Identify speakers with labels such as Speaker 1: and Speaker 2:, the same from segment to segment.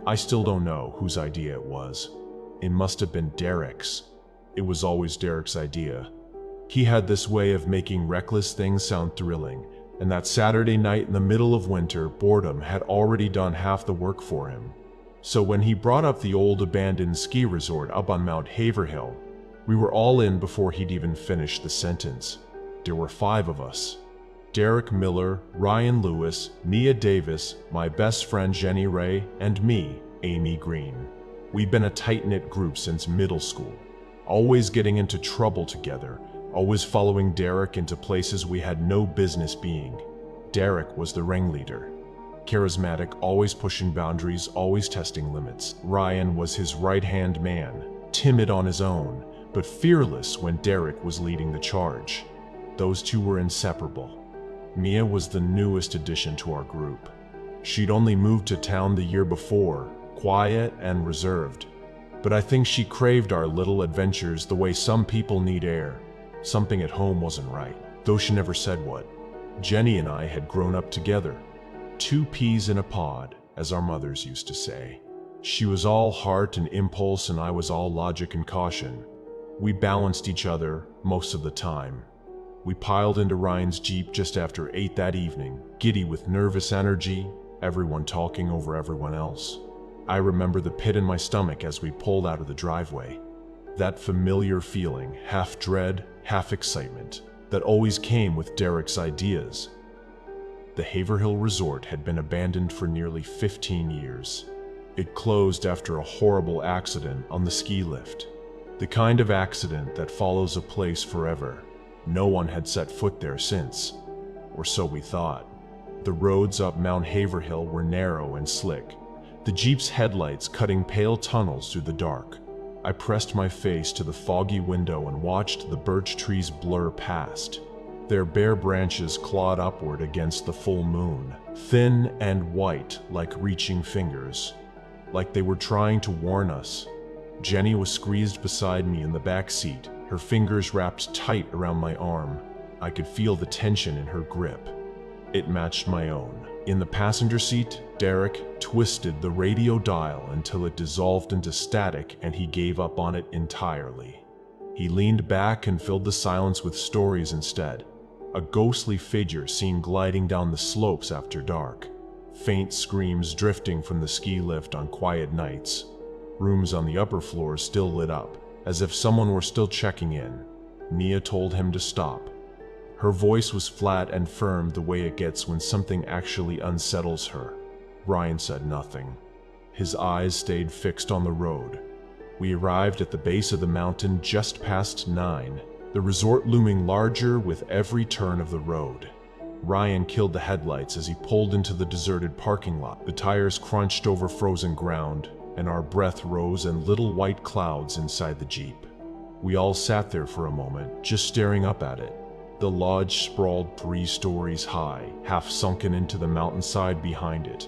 Speaker 1: I still don't know whose idea it was. It must have been Derek's. It was always Derek's idea. He had this way of making reckless things sound thrilling, and that Saturday night in the middle of winter, boredom had already done half the work for him. So when he brought up the old abandoned ski resort up on Mount Haverhill, we were all in before he'd even finished the sentence. There were 5 of us. Derek Miller, Ryan Lewis, Mia Davis, my best friend Jenny Ray, and me, Amy Green. We'd been a tight-knit group since middle school, always getting into trouble together, always following Derek into places we had no business being. Derek was the ringleader. Charismatic, always pushing boundaries, always testing limits. Ryan was his right-hand man, timid on his own, but fearless when Derek was leading the charge. Those two were inseparable. Mia was the newest addition to our group. She'd only moved to town the year before, quiet and reserved. But I think she craved our little adventures the way some people need air. Something at home wasn't right, though she never said what. Jenny and I had grown up together. 2 peas in a pod, as our mothers used to say. She was all heart and impulse, and I was all logic and caution. We balanced each other most of the time. We piled into Ryan's Jeep just after 8 that evening, giddy with nervous energy, everyone talking over everyone else. I remember the pit in my stomach as we pulled out of the driveway. That familiar feeling, half dread, half excitement, that always came with Derek's ideas. The Haverhill Resort had been abandoned for nearly 15 years. It closed after a horrible accident on the ski lift. The kind of accident that follows a place forever. No one had set foot there since, or so we thought. The roads up Mount Haverhill were narrow and slick, the Jeep's headlights cutting pale tunnels through the dark. I pressed my face to the foggy window and watched the birch trees blur past. Their bare branches clawed upward against the full moon, thin and white like reaching fingers, like they were trying to warn us. Jenny was squeezed beside me in the back seat, her fingers wrapped tight around my arm. I could feel the tension in her grip. It matched my own. In the passenger seat, Derek twisted the radio dial until it dissolved into static and he gave up on it entirely. He leaned back and filled the silence with stories instead. A ghostly figure seen gliding down the slopes after dark. Faint screams drifting from the ski lift on quiet nights. Rooms on the upper floors still lit up, as if someone were still checking in. Mia told him to stop. Her voice was flat and firm, the way it gets when something actually unsettles her. Ryan said nothing. His eyes stayed fixed on the road. We arrived at the base of the mountain just past 9, the resort looming larger with every turn of the road. Ryan killed the headlights as he pulled into the deserted parking lot. The tires crunched over frozen ground, and our breath rose in little white clouds inside the Jeep. We all sat there for a moment, just staring up at it. The lodge sprawled 3 stories high, half sunken into the mountainside behind it.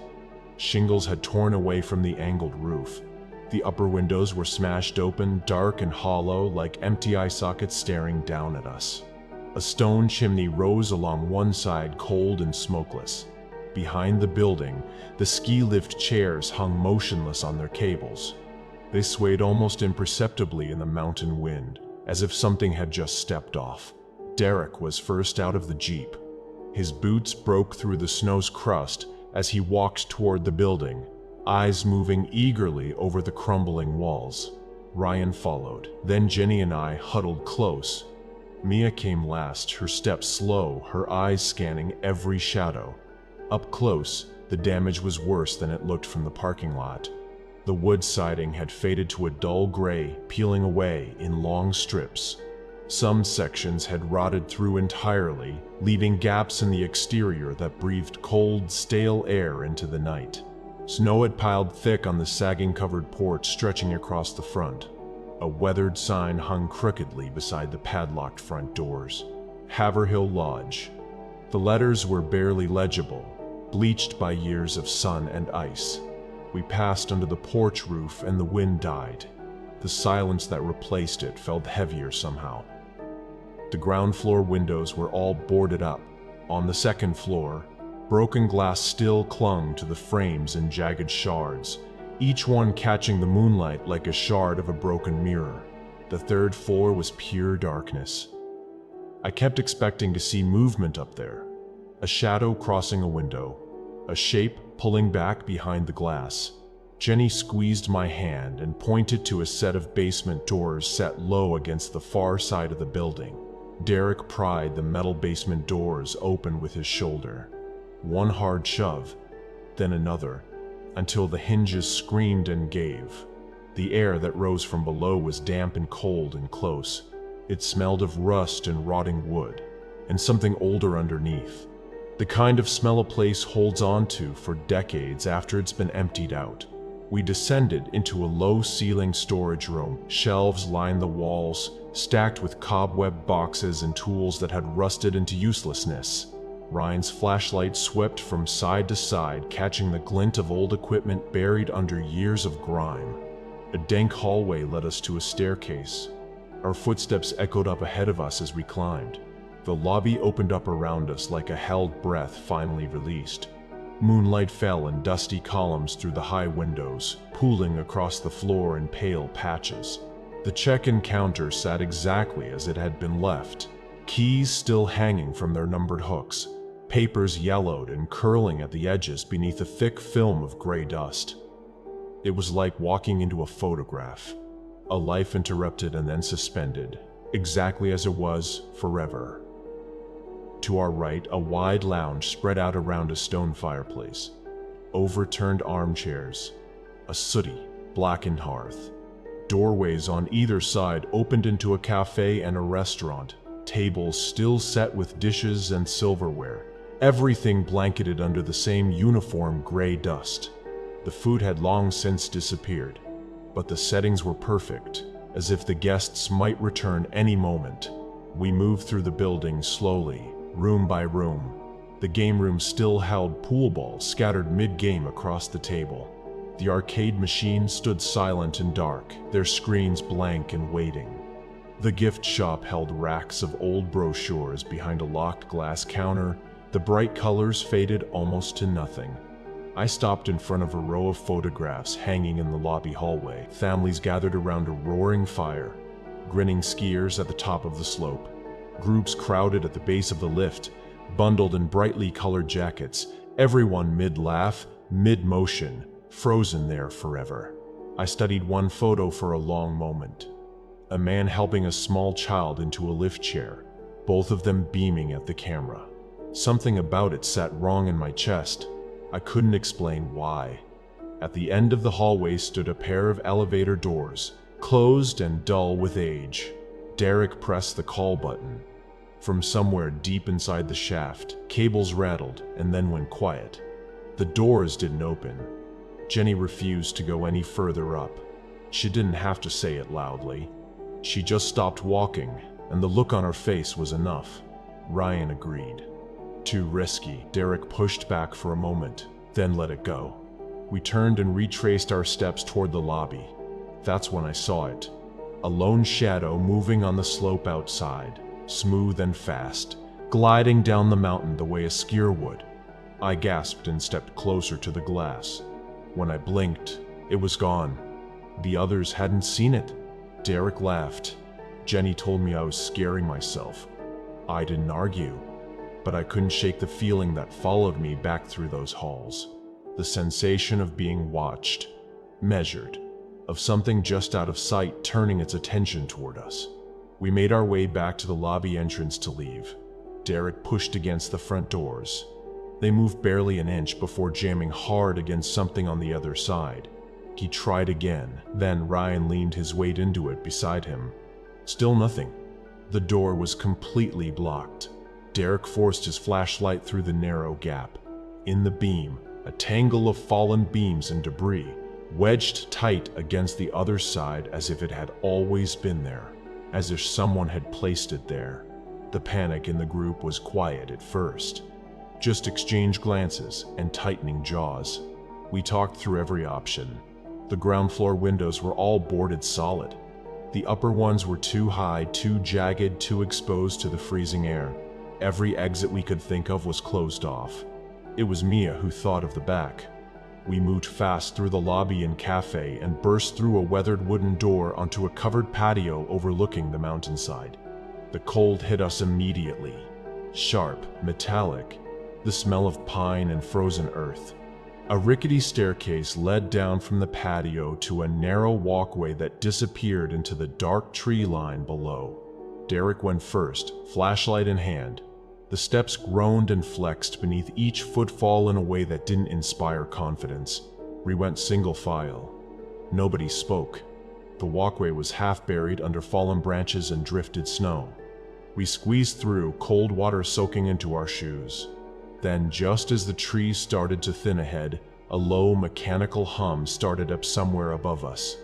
Speaker 1: Shingles had torn away from the angled roof. The upper windows were smashed open, dark and hollow, like empty eye sockets staring down at us. A stone chimney rose along one side, cold and smokeless. Behind the building, the ski lift chairs hung motionless on their cables. They swayed almost imperceptibly in the mountain wind, as if something had just stepped off. Derek was first out of the Jeep. His boots broke through the snow's crust as he walked toward the building, eyes moving eagerly over the crumbling walls. Ryan followed. Then Jenny and I huddled close. Mia came last, her steps slow, her eyes scanning every shadow. Up close, the damage was worse than it looked from the parking lot. The wood siding had faded to a dull gray, peeling away in long strips. Some sections had rotted through entirely, leaving gaps in the exterior that breathed cold, stale air into the night. Snow had piled thick on the sagging covered porch stretching across the front. A weathered sign hung crookedly beside the padlocked front doors. Haverhill Lodge. The letters were barely legible, bleached by years of sun and ice. We passed under the porch roof and the wind died. The silence that replaced it felt heavier somehow. The ground floor windows were all boarded up. On the second floor, broken glass still clung to the frames in jagged shards, each one catching the moonlight like a shard of a broken mirror. The third floor was pure darkness. I kept expecting to see movement up there, a shadow crossing a window, a shape pulling back behind the glass. Jenny squeezed my hand and pointed to a set of basement doors set low against the far side of the building. Derek pried the metal basement doors open with his shoulder. One hard shove, then another, until the hinges screamed and gave. The air that rose from below was damp and cold and close. It smelled of rust and rotting wood, and something older underneath. The kind of smell a place holds on to for decades after it's been emptied out. We descended into a low-ceiling storage room. Shelves lined the walls, stacked with cobweb boxes and tools that had rusted into uselessness. Ryan's flashlight swept from side to side, catching the glint of old equipment buried under years of grime. A dank hallway led us to a staircase. Our footsteps echoed up ahead of us as we climbed. The lobby opened up around us like a held breath finally released. Moonlight fell in dusty columns through the high windows, pooling across the floor in pale patches. The check-in counter sat exactly as it had been left, keys still hanging from their numbered hooks, papers yellowed and curling at the edges beneath a thick film of gray dust. It was like walking into a photograph, a life interrupted and then suspended, exactly as it was forever. To our right, a wide lounge spread out around a stone fireplace. Overturned armchairs, a sooty, blackened hearth. Doorways on either side opened into a cafe and a restaurant, tables still set with dishes and silverware, everything blanketed under the same uniform gray dust. The food had long since disappeared, but the settings were perfect, as if the guests might return any moment. We moved through the building slowly, room by room. The game room still held pool balls scattered mid-game across the table. The arcade machines stood silent and dark, their screens blank and waiting. The gift shop held racks of old brochures behind a locked glass counter, the bright colors faded almost to nothing. I stopped in front of a row of photographs hanging in the lobby hallway. Families gathered around a roaring fire, grinning skiers at the top of the slope. Groups crowded at the base of the lift, bundled in brightly colored jackets, everyone mid-laugh, mid-motion, frozen there forever. I studied one photo for a long moment. A man helping a small child into a lift chair, both of them beaming at the camera. Something about it sat wrong in my chest. I couldn't explain why. At the end of the hallway stood a pair of elevator doors, closed and dull with age. Derek pressed the call button. From somewhere deep inside the shaft, cables rattled and then went quiet. The doors didn't open. Jenny refused to go any further up. She didn't have to say it loudly. She just stopped walking, and the look on her face was enough. Ryan agreed. Too risky. Derek pushed back for a moment, then let it go. We turned and retraced our steps toward the lobby. That's when I saw it. A lone shadow moving on the slope outside, smooth and fast, gliding down the mountain the way a skier would. I gasped and stepped closer to the glass. When I blinked, it was gone. The others hadn't seen it. Derek laughed. Jenny told me I was scaring myself. I didn't argue, but I couldn't shake the feeling that followed me back through those halls. The sensation of being watched, measured, of something just out of sight turning its attention toward us. We made our way back to the lobby entrance to leave. Derek pushed against the front doors. They moved barely an inch before jamming hard against something on the other side. He tried again, then Ryan leaned his weight into it beside him. Still nothing. The door was completely blocked. Derek forced his flashlight through the narrow gap. In the beam, a tangle of fallen beams and debris, wedged tight against the other side as if it had always been there, as if someone had placed it there. The panic in the group was quiet at first. Just exchanged glances and tightening jaws. We talked through every option. The ground floor windows were all boarded solid. The upper ones were too high, too jagged, too exposed to the freezing air. Every exit we could think of was closed off. It was Mia who thought of the back. We moved fast through the lobby and cafe and burst through a weathered wooden door onto a covered patio overlooking the mountainside. The cold hit us immediately. Sharp, metallic, the smell of pine and frozen earth. A rickety staircase led down from the patio to a narrow walkway that disappeared into the dark tree line below. Derek went first, flashlight in hand. The steps groaned and flexed beneath each footfall in a way that didn't inspire confidence. We went single file. Nobody spoke. The walkway was half buried under fallen branches and drifted snow. We squeezed through, cold water soaking into our shoes. Then, just as the trees started to thin ahead, a low mechanical hum started up somewhere above us.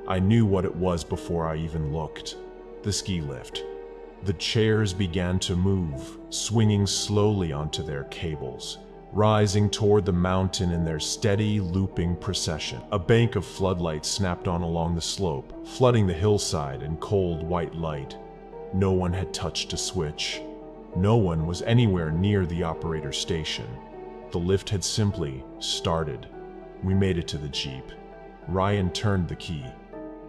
Speaker 1: I knew what it was before I even looked. The ski lift. The chairs began to move, swinging slowly onto their cables, rising toward the mountain in their steady, looping procession. A bank of floodlights snapped on along the slope, flooding the hillside in cold white light. No one had touched a switch. No one was anywhere near the operator station. The lift had simply started. We made it to the Jeep. Ryan turned the key.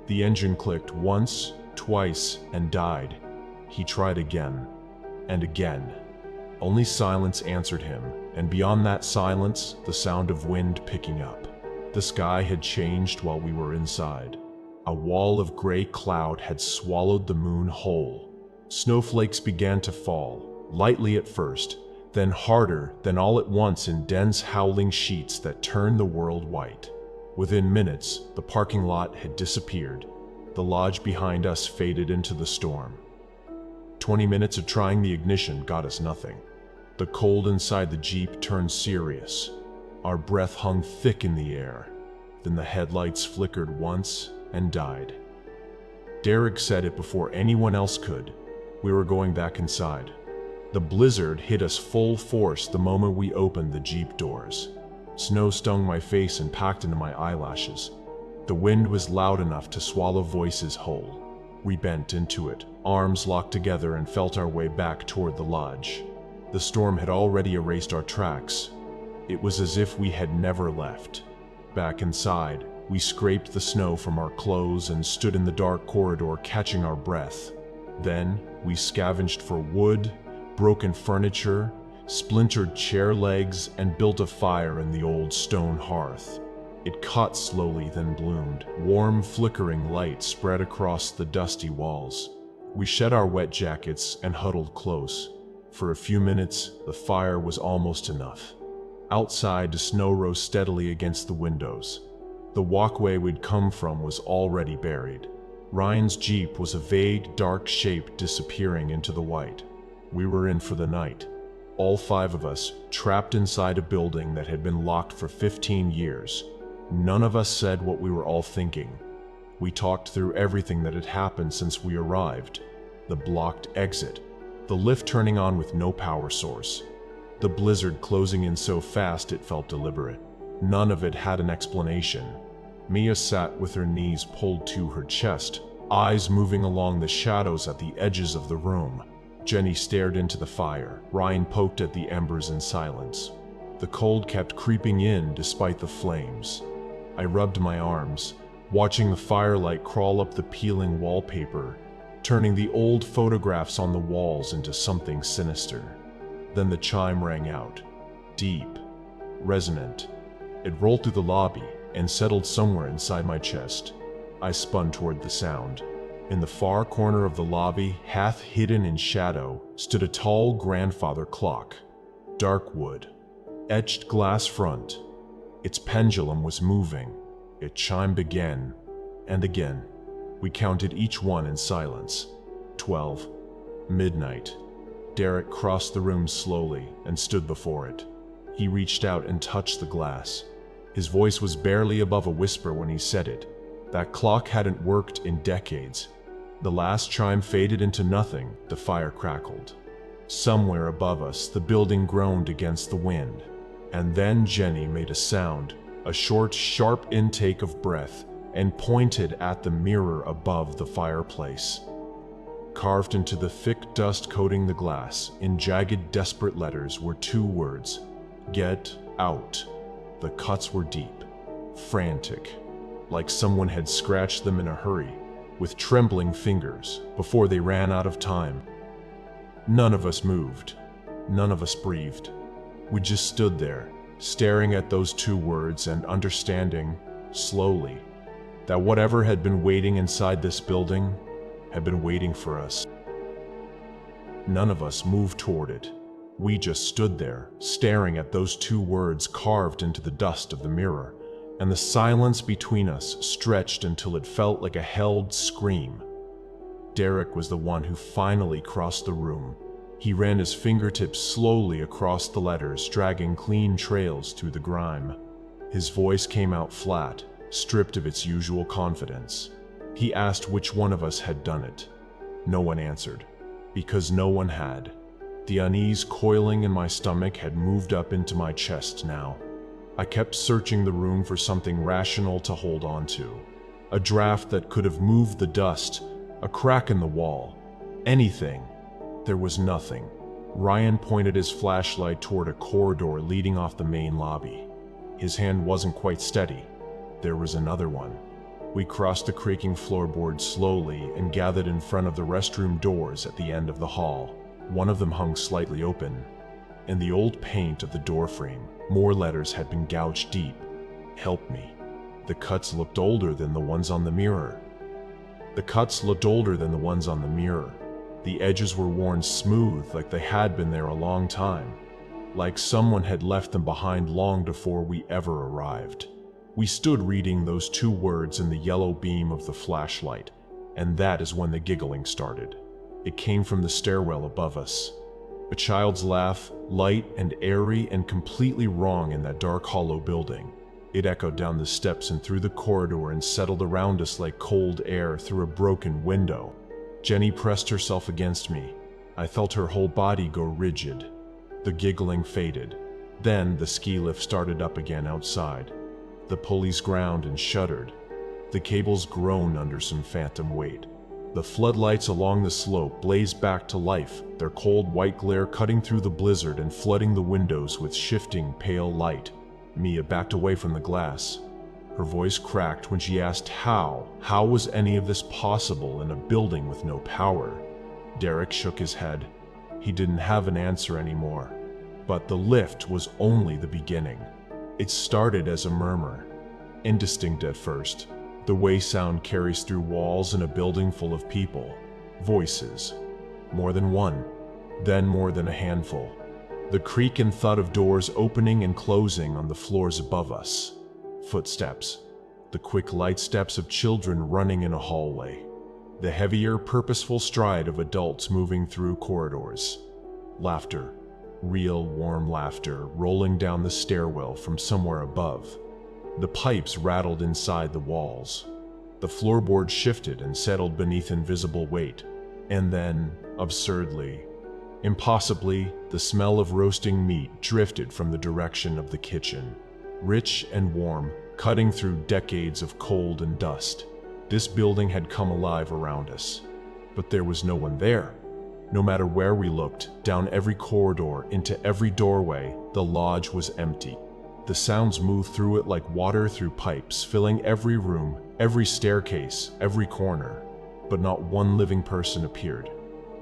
Speaker 1: The engine clicked once, twice, and died. He tried again, and again. Only silence answered him, and beyond that silence, the sound of wind picking up. The sky had changed while we were inside. A wall of gray cloud had swallowed the moon whole. Snowflakes began to fall, lightly at first, then harder, then all at once in dense howling sheets that turned the world white. Within minutes, the parking lot had disappeared. The lodge behind us faded into the storm. 20 minutes of trying the ignition got us nothing. The cold inside the Jeep turned serious. Our breath hung thick in the air. Then the headlights flickered once and died. Derek said it before anyone else could. We were going back inside. The blizzard hit us full force the moment we opened the Jeep doors. Snow stung my face and packed into my eyelashes. The wind was loud enough to swallow voices whole. We bent into it, arms locked together, and felt our way back toward the lodge. The storm had already erased our tracks. It was as if we had never left. Back inside, we scraped the snow from our clothes and stood in the dark corridor catching our breath. Then, we scavenged for wood, broken furniture, splintered chair legs, and built a fire in the old stone hearth. It caught slowly, then bloomed. Warm, flickering light spread across the dusty walls. We shed our wet jackets and huddled close. For a few minutes, the fire was almost enough. Outside, the snow rose steadily against the windows. The walkway we'd come from was already buried. Ryan's Jeep was a vague, dark shape disappearing into the white. We were in for the night. All 5 of us, trapped inside a building that had been locked for 15 years. None of us said what we were all thinking. We talked through everything that had happened since we arrived. The blocked exit, the lift turning on with no power source, the blizzard closing in so fast it felt deliberate. None of it had an explanation. Mia sat with her knees pulled to her chest, eyes moving along the shadows at the edges of the room. Jenny stared into the fire. Ryan poked at the embers in silence. The cold kept creeping in despite the flames. I rubbed my arms, watching the firelight crawl up the peeling wallpaper, turning the old photographs on the walls into something sinister. Then the chime rang out, deep, resonant. It rolled through the lobby and settled somewhere inside my chest. I spun toward the sound. In the far corner of the lobby, half hidden in shadow, stood a tall grandfather clock. Dark wood, etched glass front. Its pendulum was moving. It chimed again and again. We counted each one in silence. 12. Midnight. Derek crossed the room slowly and stood before it. He reached out and touched the glass. His voice was barely above a whisper when he said it. That clock hadn't worked in decades. The last chime faded into nothing. The fire crackled. Somewhere above us, the building groaned against the wind. And then Jenny made a sound, a short, sharp intake of breath, and pointed at the mirror above the fireplace. Carved into the thick dust coating the glass, in jagged, desperate letters, were 2 words: "Get out." The cuts were deep. frantic, like someone had scratched them in a hurry, with trembling fingers, before they ran out of time. None of us moved. None of us breathed. We just stood there, staring at those 2 words and understanding, slowly, that whatever had been waiting inside this building had been waiting for us. None of us moved toward it. We just stood there, staring at those 2 words carved into the dust of the mirror, and the silence between us stretched until it felt like a held scream. Derek was the one who finally crossed the room. He ran his fingertips slowly across the letters, dragging clean trails through the grime. His voice came out flat, stripped of its usual confidence. He asked which one of us had done it. No one answered, because no one had. The unease coiling in my stomach had moved up into my chest now. I kept searching the room for something rational to hold on to. A draft that could have moved the dust, a crack in the wall, anything. There was nothing. Ryan pointed his flashlight toward a corridor leading off the main lobby. His hand wasn't quite steady. There was another one. We crossed the creaking floorboards slowly and gathered in front of the restroom doors at the end of the hall. One of them hung slightly open. In the old paint of the doorframe, more letters had been gouged deep. Help me. The cuts looked older than the ones on the mirror. The edges were worn smooth, like they had been there a long time. Like someone had left them behind long before we ever arrived. We stood reading those 2 words in the yellow beam of the flashlight, and that is when the giggling started. It came from the stairwell above us. A child's laugh, light and airy and completely wrong in that dark hollow building. It echoed down the steps and through the corridor and settled around us like cold air through a broken window. Jenny pressed herself against me. I felt her whole body go rigid. The giggling faded. Then the ski lift started up again outside. The pulleys ground and shuddered. The cables groaned under some phantom weight. The floodlights along the slope blazed back to life, their cold white glare cutting through the blizzard and flooding the windows with shifting, pale light. Mia backed away from the glass. Her voice cracked when she asked how. How was any of this possible in a building with no power? Derek shook his head. He didn't have an answer anymore. But the lift was only the beginning. It started as a murmur, indistinct at first. The way sound carries through walls in a building full of people. Voices. More than one. Then more than a handful. The creak and thud of doors opening and closing on the floors above us. Footsteps. The quick light steps of children running in a hallway. The heavier, purposeful stride of adults moving through corridors. Laughter. Real, warm laughter rolling down the stairwell from somewhere above. The pipes rattled inside the walls. The floorboard shifted and settled beneath invisible weight. And then, absurdly, impossibly, the smell of roasting meat drifted from the direction of the kitchen. Rich and warm, cutting through decades of cold and dust. This building had come alive around us. But there was no one there. No matter where we looked, down every corridor, into every doorway, the lodge was empty. The sounds moved through it like water through pipes, filling every room, every staircase, every corner. But not one living person appeared.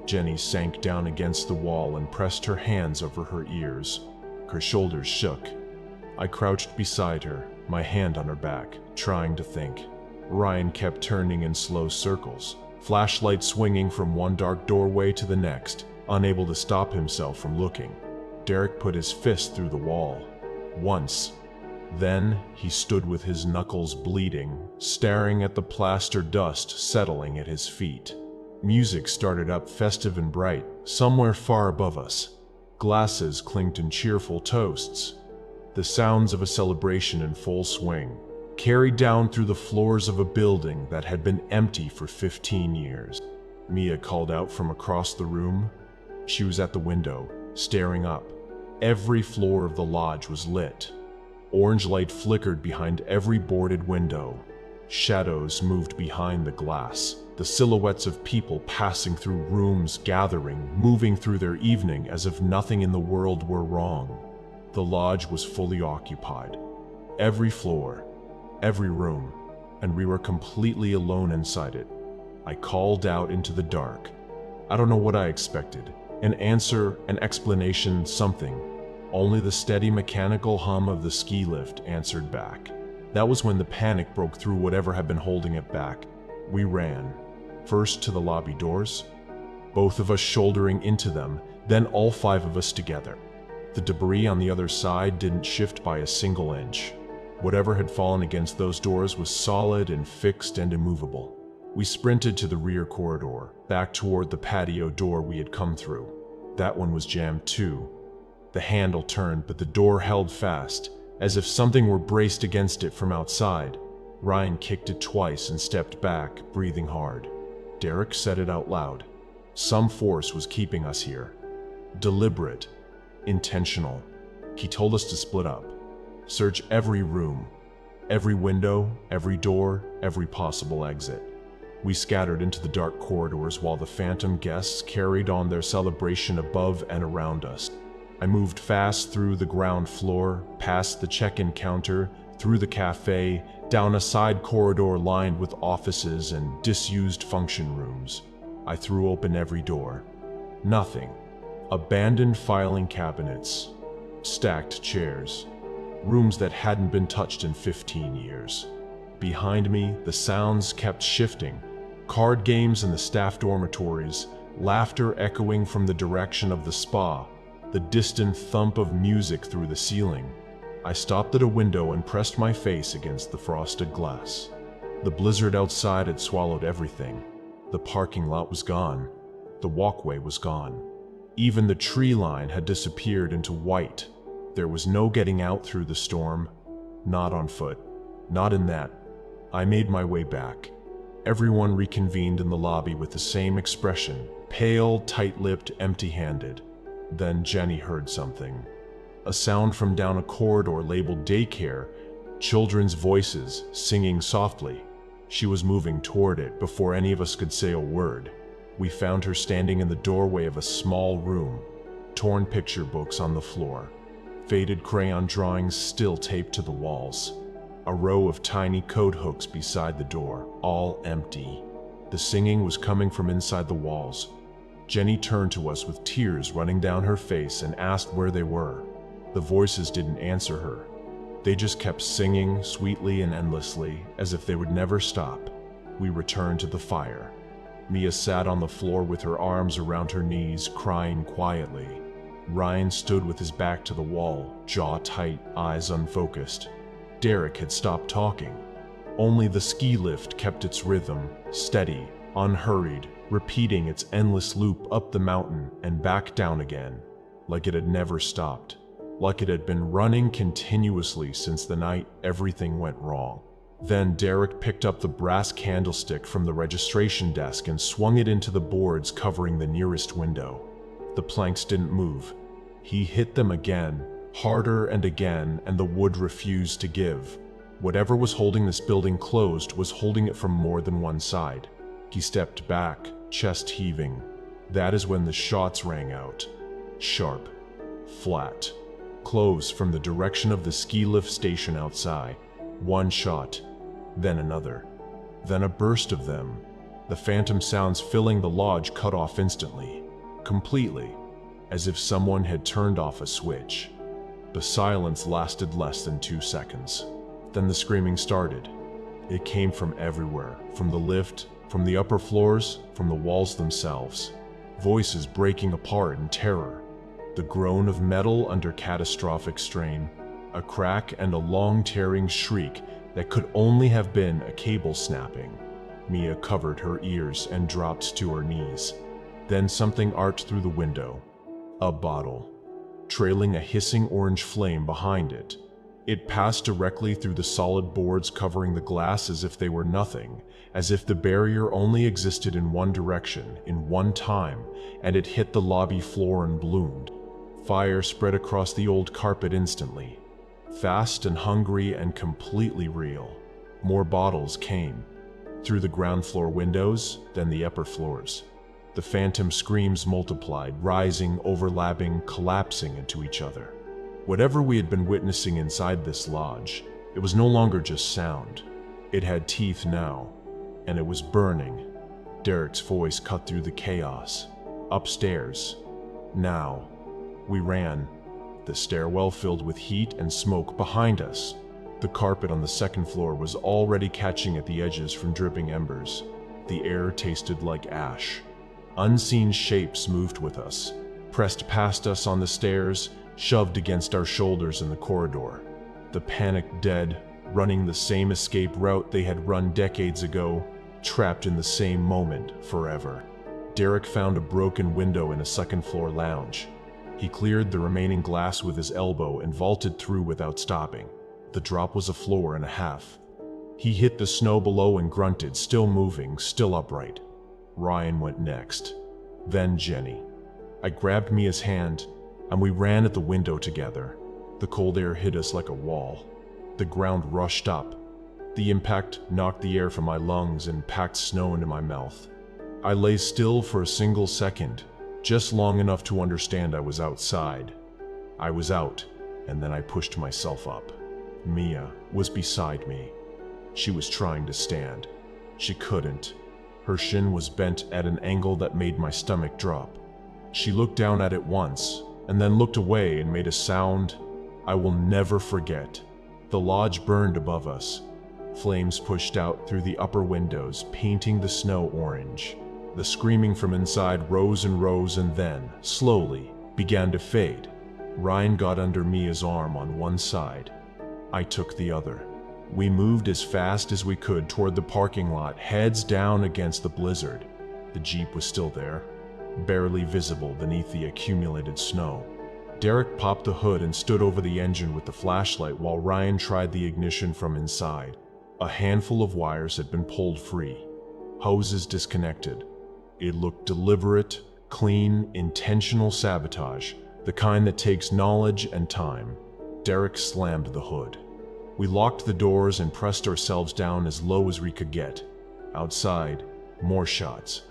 Speaker 1: Jenny sank down against the wall and pressed her hands over her ears. Her shoulders shook. I crouched beside her, my hand on her back, trying to think. Ryan kept turning in slow circles, flashlight swinging from one dark doorway to the next, unable to stop himself from looking. Derek put his fist through the wall. Once. Then he stood with his knuckles bleeding, staring at the plaster dust settling at his feet. Music started up festive and bright, somewhere far above us. Glasses clinked in cheerful toasts. The sounds of a celebration in full swing, carried down through the floors of a building that had been empty for 15 years. Mia called out from across the room. She was at the window, staring up. Every floor of the lodge was lit. Orange light flickered behind every boarded window. Shadows moved behind the glass, the silhouettes of people passing through rooms, gathering, moving through their evening as if nothing in the world were wrong. The lodge was fully occupied. Every floor, every room, and we were completely alone inside it. I called out into the dark. I don't know what I expected. An answer, an explanation, something. Only the steady mechanical hum of the ski lift answered back. That was when the panic broke through whatever had been holding it back. We ran, first to the lobby doors, both of us shouldering into them, then all 5 of us together. The debris on the other side didn't shift by a single inch. Whatever had fallen against those doors was solid and fixed and immovable. We sprinted to the rear corridor, back toward the patio door we had come through. That one was jammed too. The handle turned, but the door held fast, as if something were braced against it from outside. Ryan kicked it twice and stepped back, breathing hard. Derek said it out loud. Some force was keeping us here. Deliberate, intentional. He told us to split up. Search every room, every window, every door, every possible exit. We scattered into the dark corridors while the phantom guests carried on their celebration above and around us. I moved fast through the ground floor, past the check-in counter, through the cafe, down a side corridor lined with offices and disused function rooms. I threw open every door. Nothing. Abandoned filing cabinets, stacked chairs, rooms that hadn't been touched in 15 years. Behind me, the sounds kept shifting. Card games in the staff dormitories, laughter echoing from the direction of the spa, the distant thump of music through the ceiling. I stopped at a window and pressed my face against the frosted glass. The blizzard outside had swallowed everything. The parking lot was gone. The walkway was gone. Even the tree line had disappeared into white. There was no getting out through the storm. Not on foot. Not in that. I made my way back. Everyone reconvened in the lobby with the same expression, pale, tight-lipped, empty-handed. Then Jenny heard something. A sound from down a corridor labeled daycare, children's voices singing softly. She was moving toward it before any of us could say a word. We found her standing in the doorway of a small room, torn picture books on the floor, faded crayon drawings still taped to the walls, a row of tiny coat hooks beside the door, all empty. The singing was coming from inside the walls. Jenny turned to us with tears running down her face and asked where they were. The voices didn't answer her. They just kept singing sweetly and endlessly, as if they would never stop. We returned to the fire. Mia sat on the floor with her arms around her knees, crying quietly. Ryan stood with his back to the wall, jaw tight, eyes unfocused. Derek had stopped talking. Only the ski lift kept its rhythm, steady, unhurried, repeating its endless loop up the mountain and back down again, like it had never stopped, like it had been running continuously since the night everything went wrong. Then Derek picked up the brass candlestick from the registration desk and swung it into the boards covering the nearest window. The planks didn't move. He hit them again, harder and again, and the wood refused to give. Whatever was holding this building closed was holding it from more than one side. He stepped back, chest heaving. That is when the shots rang out. Sharp, flat, close from the direction of the ski lift station outside. One shot, then another, then a burst of them. The phantom sounds filling the lodge cut off instantly, completely, as if someone had turned off a switch. The silence lasted less than 2 seconds. Then the screaming started. It came from everywhere, from the lift, from the upper floors, from the walls themselves. Voices breaking apart in terror. The groan of metal under catastrophic strain. A crack and a long tearing shriek that could only have been a cable snapping. Mia covered her ears and dropped to her knees. Then something arced through the window. A bottle, trailing a hissing orange flame behind it. It passed directly through the solid boards covering the glass as if they were nothing, as if the barrier only existed in one direction, in one time, and it hit the lobby floor and bloomed. Fire spread across the old carpet instantly. Fast and hungry and completely real. More bottles came. Through the ground floor windows, then the upper floors. The phantom screams multiplied, rising, overlapping, collapsing into each other. Whatever we had been witnessing inside this lodge, It was no longer just sound. It had teeth now, and it was burning. Derek's voice cut through the chaos. Upstairs. Now. We ran. The stairwell filled with heat and smoke behind us. The carpet on the second floor was already catching at the edges from dripping embers. The air tasted like ash. Unseen shapes moved with us, pressed past us on the stairs, shoved against our shoulders in the corridor. The panicked dead, running the same escape route they had run decades ago, trapped in the same moment forever. Derek found a broken window in a second-floor lounge. He cleared the remaining glass with his elbow and vaulted through without stopping. The drop was a floor and a half. He hit the snow below and grunted, still moving, still upright. Ryan went next. Then Jenny. I grabbed Mia's hand, and we ran at the window together. The cold air hit us like a wall. The ground rushed up. The impact knocked the air from my lungs and packed snow into my mouth. I lay still for a single second, just long enough to understand I was outside. I was out, and then I pushed myself up. Mia was beside me. She was trying to stand. She couldn't. Her shin was bent at an angle that made my stomach drop. She looked down at it once, and then looked away and made a sound I will never forget. The lodge burned above us. Flames pushed out through the upper windows, painting the snow orange. The screaming from inside rose and then, slowly, began to fade. Ryan got under Mia's arm on one side. I took the other. We moved as fast as we could toward the parking lot, heads down against the blizzard. The Jeep was still there, barely visible beneath the accumulated snow. Derek popped the hood and stood over the engine with the flashlight while Ryan tried the ignition from inside. A handful of wires had been pulled free, hoses disconnected. It looked deliberate, clean, intentional sabotage, the kind that takes knowledge and time. Derek slammed the hood. We locked the doors and pressed ourselves down as low as we could get. Outside, more shots.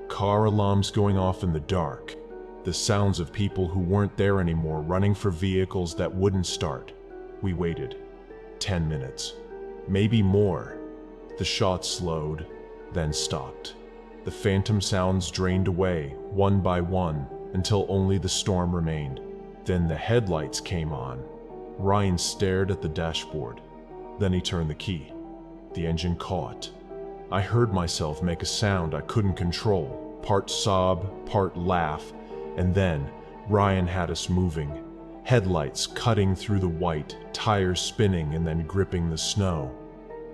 Speaker 1: Car alarms going off in the dark. The sounds of people who weren't there anymore running for vehicles that wouldn't start. We waited. 10 minutes. Maybe more. The shots slowed, then stopped. The phantom sounds drained away, one by one, until only the storm remained. Then the headlights came on. Ryan stared at the dashboard. Then he turned the key. The engine caught. I heard myself make a sound I couldn't control, part sob, part laugh, and then Ryan had us moving. Headlights cutting through the white, tires spinning and then gripping the snow.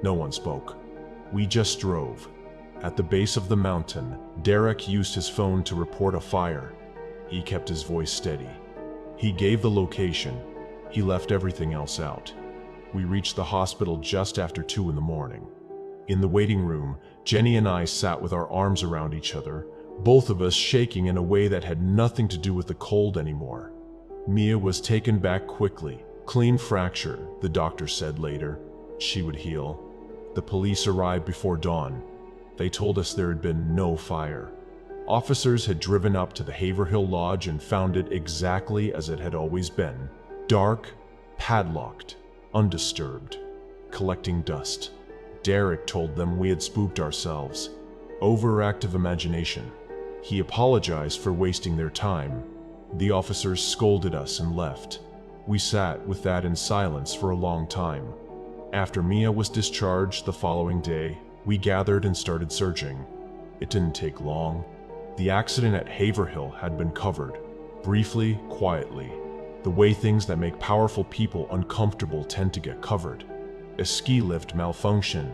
Speaker 1: No one spoke. We just drove. At the base of the mountain, Derek used his phone to report a fire. He kept his voice steady. He gave the location. He left everything else out. We reached the hospital just after 2 in the morning. In the waiting room, Jenny and I sat with our arms around each other, both of us shaking in a way that had nothing to do with the cold anymore. Mia was taken back quickly. Clean fracture, the doctor said later. She would heal. The police arrived before dawn. They told us there had been no fire. Officers had driven up to the Haverhill Lodge and found it exactly as it had always been. Dark, padlocked, undisturbed, collecting dust. Derek told them we had spooked ourselves. Overactive imagination. He apologized for wasting their time. The officers scolded us and left. We sat with that in silence for a long time. After Mia was discharged the following day, we gathered and started searching. It didn't take long. The accident at Haverhill had been covered, briefly, quietly, the way things that make powerful people uncomfortable tend to get covered. A ski lift malfunction,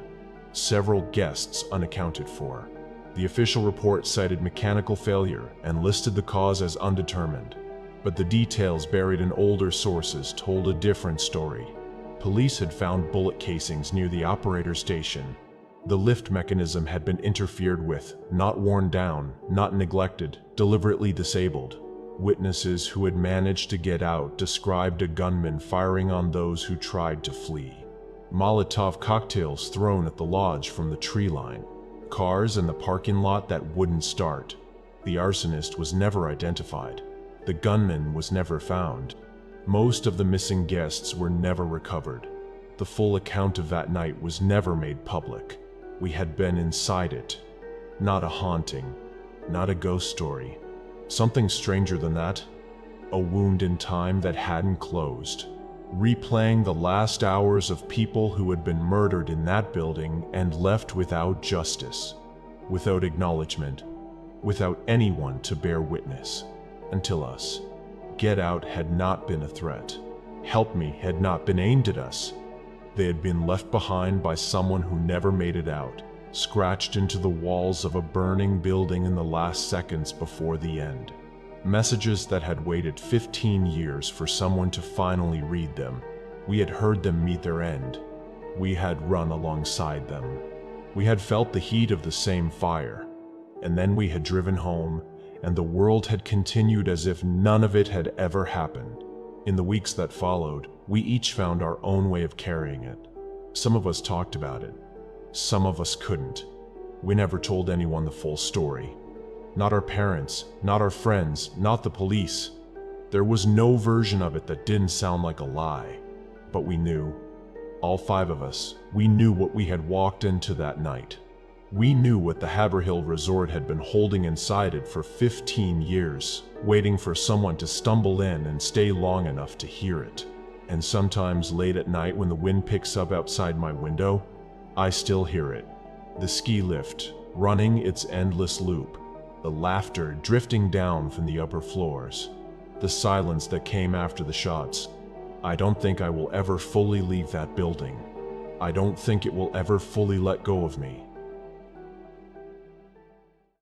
Speaker 1: several guests unaccounted for. The official report cited mechanical failure and listed the cause as undetermined, but the details buried in older sources told a different story. Police had found bullet casings near the operator station. The lift mechanism had been interfered with, not worn down, not neglected, deliberately disabled. Witnesses who had managed to get out described a gunman firing on those who tried to flee. Molotov cocktails thrown at the lodge from the tree line. Cars in the parking lot that wouldn't start. The arsonist was never identified. The gunman was never found. Most of the missing guests were never recovered. The full account of that night was never made public. We had been inside it. Not a haunting, not a ghost story. Something stranger than that. A wound in time that hadn't closed. Replaying the last hours of people who had been murdered in that building and left without justice, without acknowledgement, without anyone to bear witness, until us. Get Out had not been a threat. Help Me had not been aimed at us. They had been left behind by someone who never made it out, scratched into the walls of a burning building in the last seconds before the end. Messages that had waited 15 years for someone to finally read them. We had heard them meet their end. We had run alongside them. We had felt the heat of the same fire. And then we had driven home, and the world had continued as if none of it had ever happened. In the weeks that followed, we each found our own way of carrying it. Some of us talked about it. Some of us couldn't. We never told anyone the full story. Not our parents, not our friends, not the police. There was no version of it that didn't sound like a lie. But we knew. All 5 of us, we knew what we had walked into that night. We knew what the Haverhill Resort had been holding inside it for 15 years, waiting for someone to stumble in and stay long enough to hear it. And sometimes late at night when the wind picks up outside my window, I still hear it. The ski lift, running its endless loop. The laughter drifting down from the upper floors. The silence that came after the shots. I don't think I will ever fully leave that building. I don't think it will ever fully let go of me.